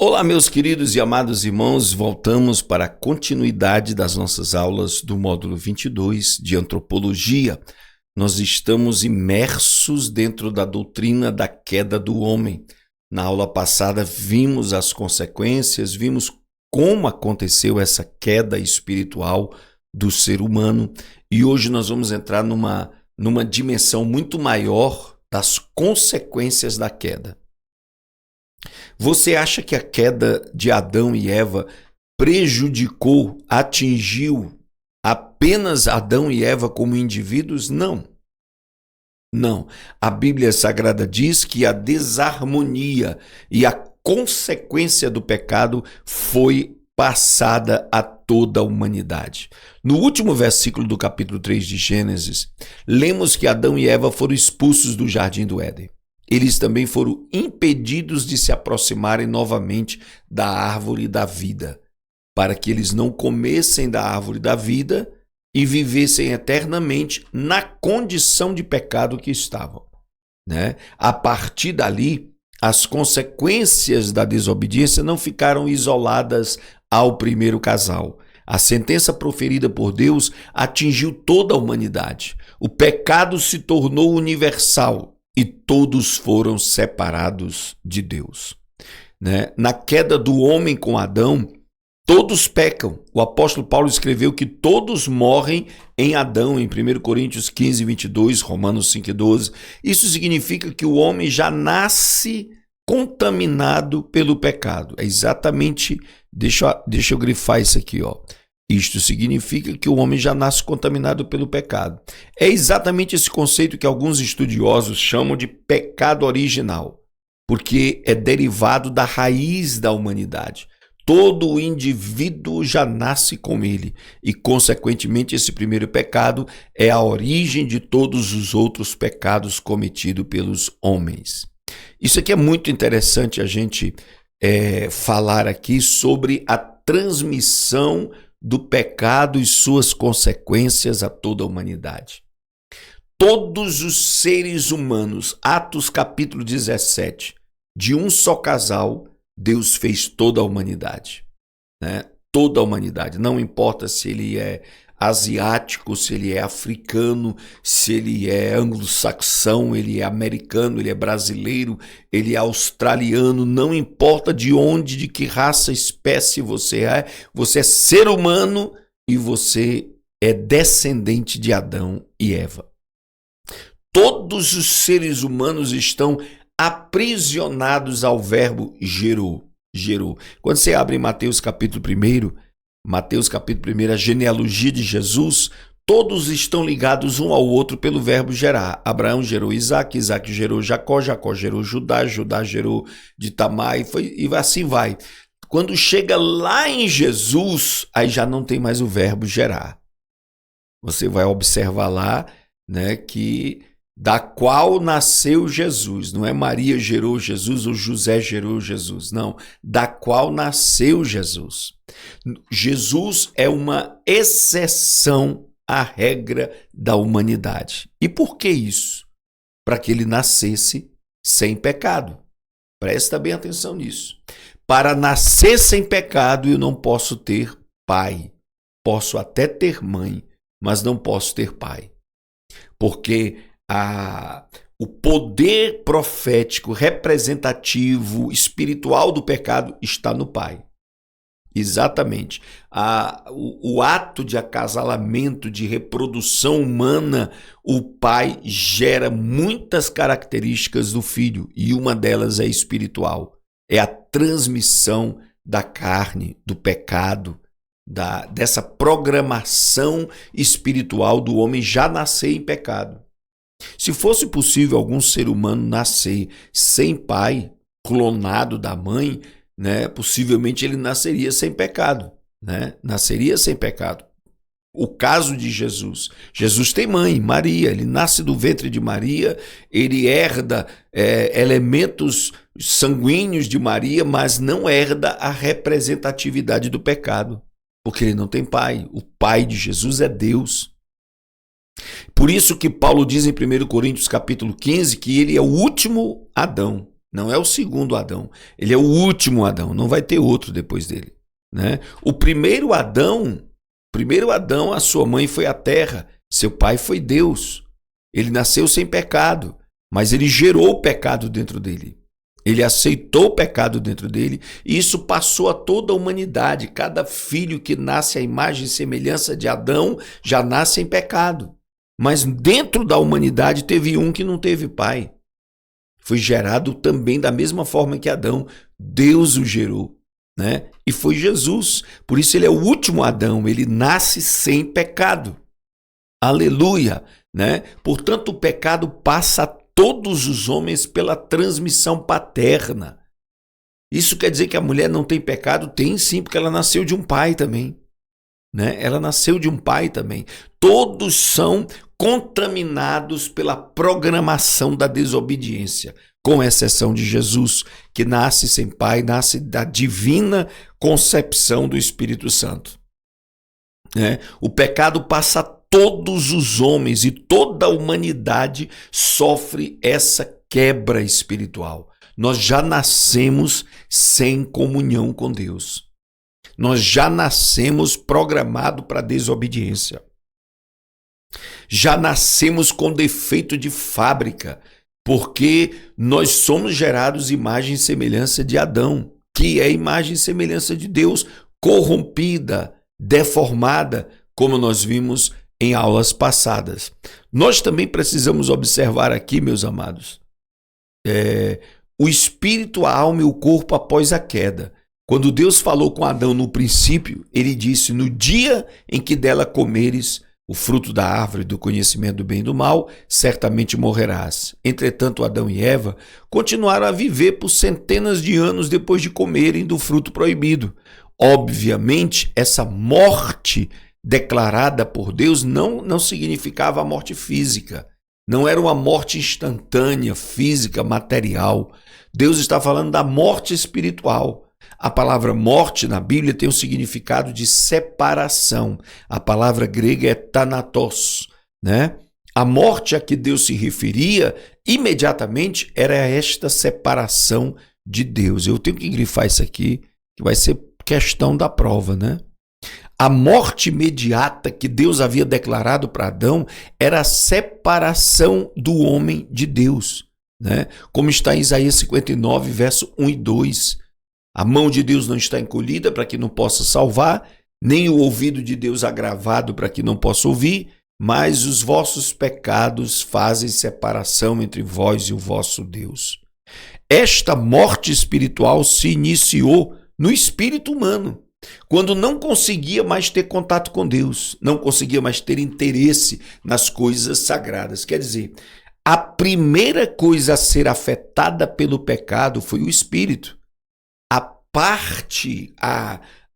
Olá, meus queridos e amados irmãos, voltamos para a continuidade das nossas aulas do módulo 22 de Antropologia. Nós estamos imersos dentro da doutrina da queda do homem. Na aula passada vimos as consequências, vimos como aconteceu essa queda espiritual do ser humano e hoje nós vamos entrar numa dimensão muito maior das consequências da queda. Você acha que a queda de Adão e Eva prejudicou, atingiu apenas Adão e Eva como indivíduos? Não. Não. A Bíblia Sagrada diz que a desarmonia e a consequência do pecado foi passada a toda a humanidade. No último versículo do capítulo 3 de Gênesis, lemos que Adão e Eva foram expulsos do jardim do Éden. Eles também foram impedidos de se aproximarem novamente da árvore da vida, para que eles não comessem da árvore da vida e vivessem eternamente na condição de pecado que estavam, né? A partir dali, as consequências da desobediência não ficaram isoladas ao primeiro casal. A sentença proferida por Deus atingiu toda a humanidade. O pecado se tornou universal. E todos foram separados de Deus, né? Na queda do homem com Adão, todos pecam. O apóstolo Paulo escreveu que todos morrem em Adão, em 1 Coríntios 15, 22, Romanos 5, 12. Isso significa que o homem já nasce contaminado pelo pecado. É exatamente, deixa eu grifar isso aqui, ó. Isto significa que o homem já nasce contaminado pelo pecado. É exatamente esse conceito que alguns estudiosos chamam de pecado original, porque é derivado da raiz da humanidade. Todo indivíduo já nasce com ele e, consequentemente, esse primeiro pecado é a origem de todos os outros pecados cometidos pelos homens. Isso aqui é muito interessante a gente falar aqui sobre a transmissão do pecado e suas consequências a toda a humanidade. Todos os seres humanos, Atos capítulo 17, de um só casal, Deus fez toda a humanidade, né? Toda a humanidade, não importa se ele é asiático, se ele é africano, se ele é anglo-saxão, ele é americano, ele é brasileiro, ele é australiano, não importa de onde, de que raça, espécie você é ser humano e você é descendente de Adão e Eva. Todos os seres humanos estão aprisionados ao verbo gerou. Quando você abre em Mateus capítulo 1, a genealogia de Jesus, todos estão ligados um ao outro pelo verbo gerar. Abraão gerou Isaac, Isaac gerou Jacó, Jacó gerou Judá, Judá gerou de Tamar e assim vai. Quando chega lá em Jesus, aí já não tem mais o verbo gerar. Você vai observar lá, né, que da qual nasceu Jesus. Não é Maria gerou Jesus ou José gerou Jesus. Não, da qual nasceu Jesus. Jesus é uma exceção à regra da humanidade. E por que isso? Para que ele nascesse sem pecado. Presta bem atenção nisso. Para nascer sem pecado, eu não posso ter pai. Posso até ter mãe, mas não posso ter pai. Porque o poder profético, representativo, espiritual do pecado está no pai. Exatamente. O ato de acasalamento, de reprodução humana, o pai gera muitas características do filho e uma delas é espiritual. É a transmissão da carne, do pecado, dessa programação espiritual do homem já nascer em pecado. Se fosse possível algum ser humano nascer sem pai, clonado da mãe, né, possivelmente ele nasceria sem pecado, né? Nasceria sem pecado. O caso de Jesus. Jesus tem mãe, Maria, ele nasce do ventre de Maria, ele herda elementos sanguíneos de Maria, mas não herda a representatividade do pecado, porque ele não tem pai. O pai de Jesus é Deus. Por isso que Paulo diz em 1 Coríntios capítulo 15 que ele é o último Adão. Não é o segundo Adão. Ele é o último Adão. Não vai ter outro depois dele, né? O primeiro Adão, a sua mãe foi a terra, seu pai foi Deus. Ele nasceu sem pecado, mas ele gerou o pecado dentro dele. Ele aceitou o pecado dentro dele e isso passou a toda a humanidade. Cada filho que nasce à imagem e semelhança de Adão já nasce em pecado. Mas dentro da humanidade teve um que não teve pai. Foi gerado também da mesma forma que Adão. Deus o gerou, né? E foi Jesus. Por isso ele é o último Adão. Ele nasce sem pecado. Aleluia, né? Portanto, o pecado passa a todos os homens pela transmissão paterna. Isso quer dizer que a mulher não tem pecado? Tem sim, porque ela nasceu de um pai também, né? Ela nasceu de um pai também. Todos são contaminados pela programação da desobediência, com exceção de Jesus, que nasce sem pai, nasce da divina concepção do Espírito Santo, né? O pecado passa a todos os homens e toda a humanidade sofre essa quebra espiritual. Nós já nascemos sem comunhão com Deus. Nós já nascemos programado para desobediência. Já nascemos com defeito de fábrica, porque nós somos gerados imagem e semelhança de Adão, que é imagem e semelhança de Deus, corrompida, deformada, como nós vimos em aulas passadas. Nós também precisamos observar aqui, meus amados, o espírito, a alma e o corpo após a queda. Quando Deus falou com Adão no princípio, ele disse: no dia em que dela comeres o fruto da árvore do conhecimento do bem e do mal, certamente morrerás. Entretanto, Adão e Eva continuaram a viver por centenas de anos depois de comerem do fruto proibido. Obviamente, essa morte declarada por Deus não significava a morte física. Não era uma morte instantânea, física, material. Deus está falando da morte espiritual. A palavra morte na Bíblia tem o significado de separação. A palavra grega é thanatos, né? A morte a que Deus se referia imediatamente era esta separação de Deus. Eu tenho que grifar isso aqui, que vai ser questão da prova, né? A morte imediata que Deus havia declarado para Adão era a separação do homem de Deus, né? Como está em Isaías 59, verso 1 e 2. A mão de Deus não está encolhida para que não possa salvar, nem o ouvido de Deus agravado para que não possa ouvir, mas os vossos pecados fazem separação entre vós e o vosso Deus. Esta morte espiritual se iniciou no espírito humano, quando não conseguia mais ter contato com Deus, não conseguia mais ter interesse nas coisas sagradas. Quer dizer, a primeira coisa a ser afetada pelo pecado foi o espírito.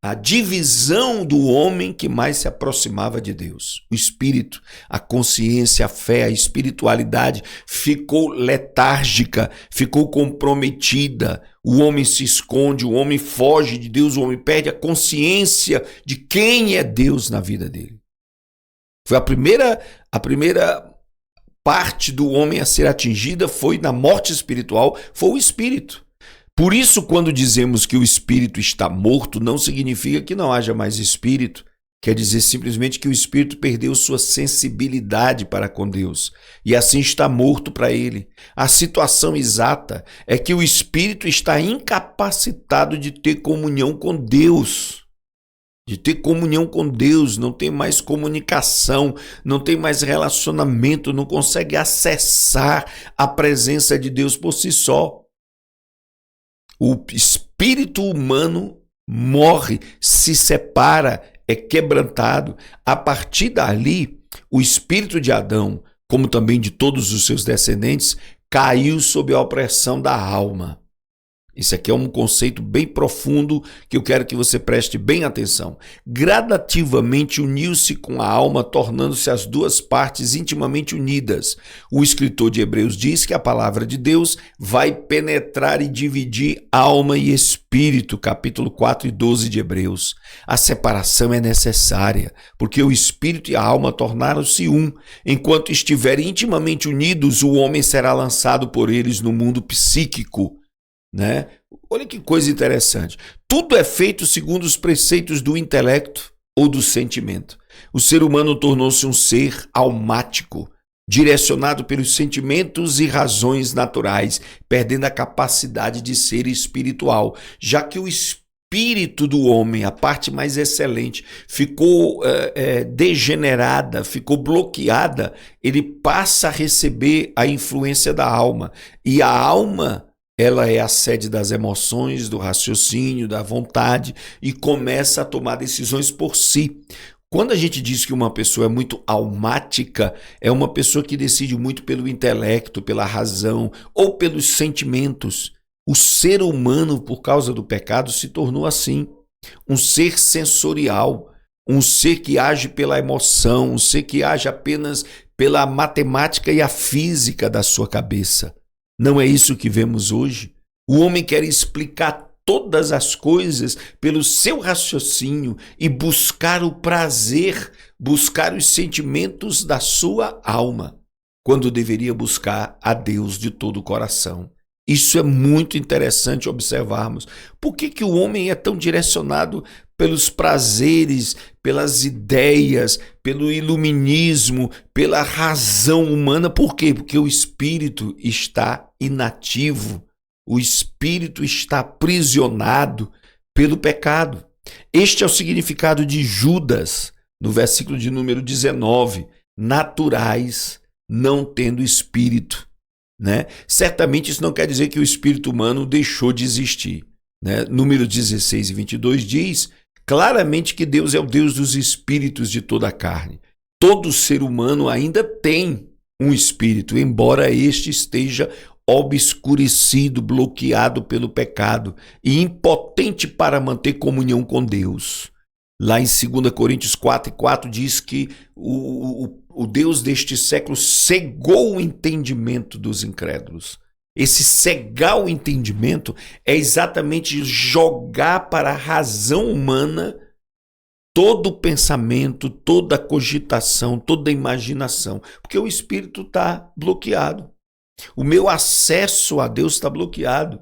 A divisão do homem que mais se aproximava de Deus. O espírito, a consciência, a fé, a espiritualidade ficou letárgica, ficou comprometida. O homem se esconde, o homem foge de Deus, o homem perde a consciência de quem é Deus na vida dele. Foi a primeira parte do homem a ser atingida foi na morte espiritual, foi o espírito. Por isso, quando dizemos que o espírito está morto, não significa que não haja mais espírito. Quer dizer simplesmente que o espírito perdeu sua sensibilidade para com Deus e assim está morto para ele. A situação exata é que o espírito está incapacitado de ter comunhão com Deus. Não tem mais comunicação, não tem mais relacionamento, não consegue acessar a presença de Deus por si só. O espírito humano morre, se separa, é quebrantado. A partir dali, o espírito de Adão, como também de todos os seus descendentes, caiu sob a opressão da alma. Isso aqui é um conceito bem profundo que eu quero que você preste bem atenção. Gradativamente uniu-se com a alma, tornando-se as duas partes intimamente unidas. O escritor de Hebreus diz que a palavra de Deus vai penetrar e dividir alma e espírito, capítulo 4 e 12 de Hebreus. A separação é necessária, porque o espírito e a alma tornaram-se um. Enquanto estiverem intimamente unidos, o homem será lançado por eles no mundo psíquico, né? Olha que coisa interessante. Tudo é feito segundo os preceitos do intelecto ou do sentimento. O ser humano tornou-se um ser almático, direcionado pelos sentimentos e razões naturais, perdendo a capacidade de ser espiritual, já que o espírito do homem, a parte mais excelente, ficou degenerada, ficou bloqueada, ele passa a receber a influência da alma. E a alma, ela é a sede das emoções, do raciocínio, da vontade e começa a tomar decisões por si. Quando a gente diz que uma pessoa é muito almática, é uma pessoa que decide muito pelo intelecto, pela razão ou pelos sentimentos. O ser humano, por causa do pecado, se tornou assim, um ser sensorial, um ser que age pela emoção, um ser que age apenas pela matemática e a física da sua cabeça. Não é isso que vemos hoje? O homem quer explicar todas as coisas pelo seu raciocínio e buscar o prazer, buscar os sentimentos da sua alma, quando deveria buscar a Deus de todo o coração. Isso é muito interessante observarmos. Por que o homem é tão direcionado pelos prazeres, pelas ideias, pelo iluminismo, pela razão humana? Por quê? Porque o espírito está inativo. O espírito está aprisionado pelo pecado. Este é o significado de Judas, no versículo de número 19. Naturais, não tendo espírito. Né? Certamente isso não quer dizer que o espírito humano deixou de existir. Né? Número 16 e 22 diz claramente que Deus é o Deus dos espíritos de toda a carne. Todo ser humano ainda tem um espírito, embora este esteja obscurecido, bloqueado pelo pecado e impotente para manter comunhão com Deus. Lá em 2 Coríntios 4:4 diz que o Deus deste século cegou o entendimento dos incrédulos. Esse cegar o entendimento é exatamente jogar para a razão humana todo o pensamento, toda a cogitação, toda a imaginação, porque o espírito está bloqueado. O meu acesso a Deus está bloqueado.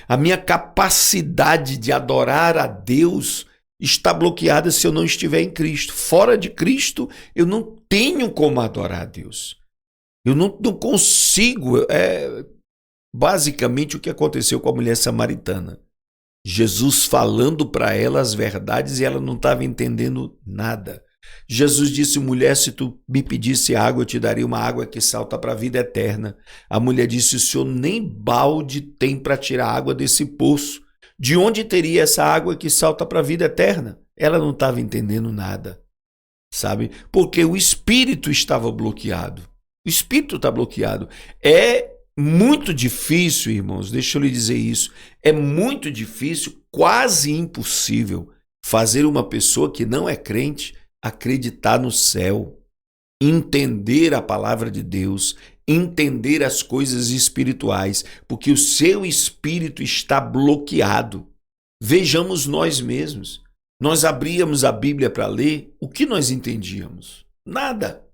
A minha capacidade de adorar a Deus está bloqueada se eu não estiver em Cristo. Fora de Cristo, eu não tenho como adorar a Deus. Eu não consigo. É basicamente o que aconteceu com a mulher samaritana. Jesus falando para ela as verdades e ela não estava entendendo nada. Jesus disse: mulher, se tu me pedisse água, eu te daria uma água que salta para a vida eterna. A mulher disse: o senhor nem balde tem para tirar água desse poço. De onde teria essa água que salta para a vida eterna? Ela não estava entendendo nada, sabe? Porque o espírito estava bloqueado. O espírito está bloqueado. É muito difícil, irmãos, deixa eu lhe dizer isso. É muito difícil, quase impossível, fazer uma pessoa que não é crente acreditar no céu, entender a palavra de Deus, entender as coisas espirituais, porque o seu espírito está bloqueado. Vejamos nós mesmos. Nós abríamos a Bíblia para ler, o que nós entendíamos? Nada.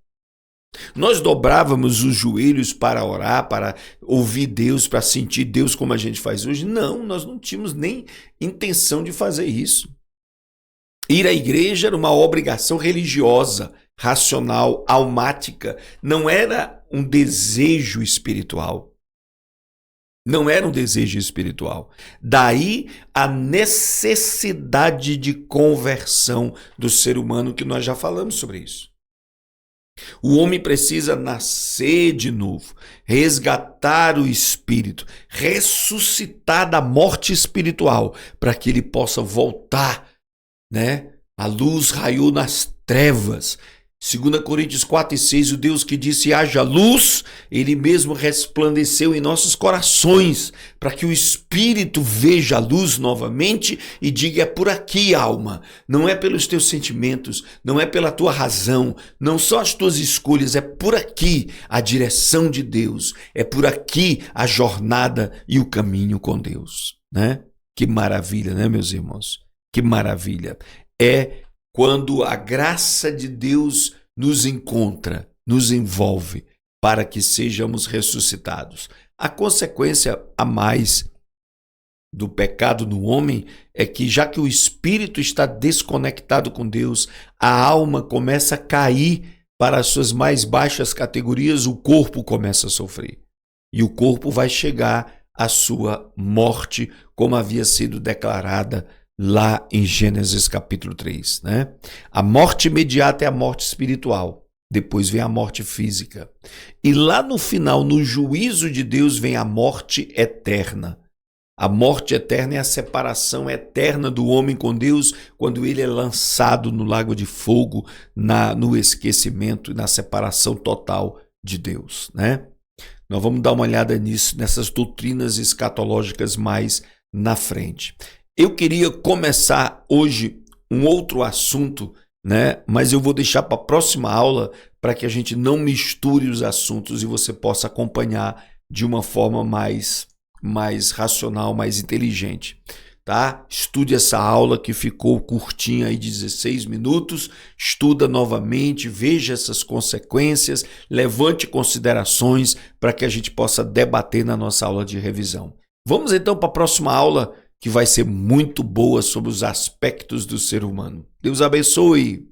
Nós dobrávamos os joelhos para orar, para ouvir Deus, para sentir Deus como a gente faz hoje? Não, nós não tínhamos nem intenção de fazer isso. Ir à igreja era uma obrigação religiosa, racional, almática. Não era um desejo espiritual. Não era um desejo espiritual. Daí a necessidade de conversão do ser humano, que nós já falamos sobre isso. O homem precisa nascer de novo, resgatar o espírito, ressuscitar da morte espiritual, para que ele possa voltar, né? A luz raiou nas trevas. 2 Coríntios 4:6, o Deus que disse haja luz, ele mesmo resplandeceu em nossos corações, para que o espírito veja a luz novamente e diga: é por aqui, alma. Não é pelos teus sentimentos, não é pela tua razão, não são as tuas escolhas, é por aqui a direção de Deus, é por aqui a jornada e o caminho com Deus, né? Que maravilha, né, meus irmãos? Que maravilha. É quando a graça de Deus nos encontra, nos envolve, para que sejamos ressuscitados. A consequência a mais do pecado no homem é que, já que o espírito está desconectado com Deus, a alma começa a cair para as suas mais baixas categorias, o corpo começa a sofrer. E o corpo vai chegar à sua morte, como havia sido declarada lá em Gênesis capítulo 3, né? A morte imediata é a morte espiritual, depois vem a morte física. E lá no final, no juízo de Deus, vem a morte eterna. A morte eterna é a separação eterna do homem com Deus, quando ele é lançado no lago de fogo, no esquecimento e na separação total de Deus, né? Nós vamos dar uma olhada nisso, nessas doutrinas escatológicas mais na frente. Eu queria começar hoje um outro assunto, né? Mas eu vou deixar para a próxima aula para que a gente não misture os assuntos e você possa acompanhar de uma forma mais racional, mais inteligente, tá? Estude essa aula que ficou curtinha aí, 16 minutos, estuda novamente, veja essas consequências, levante considerações para que a gente possa debater na nossa aula de revisão. Vamos então para a próxima aula, que vai ser muito boa sobre os aspectos do ser humano. Deus abençoe!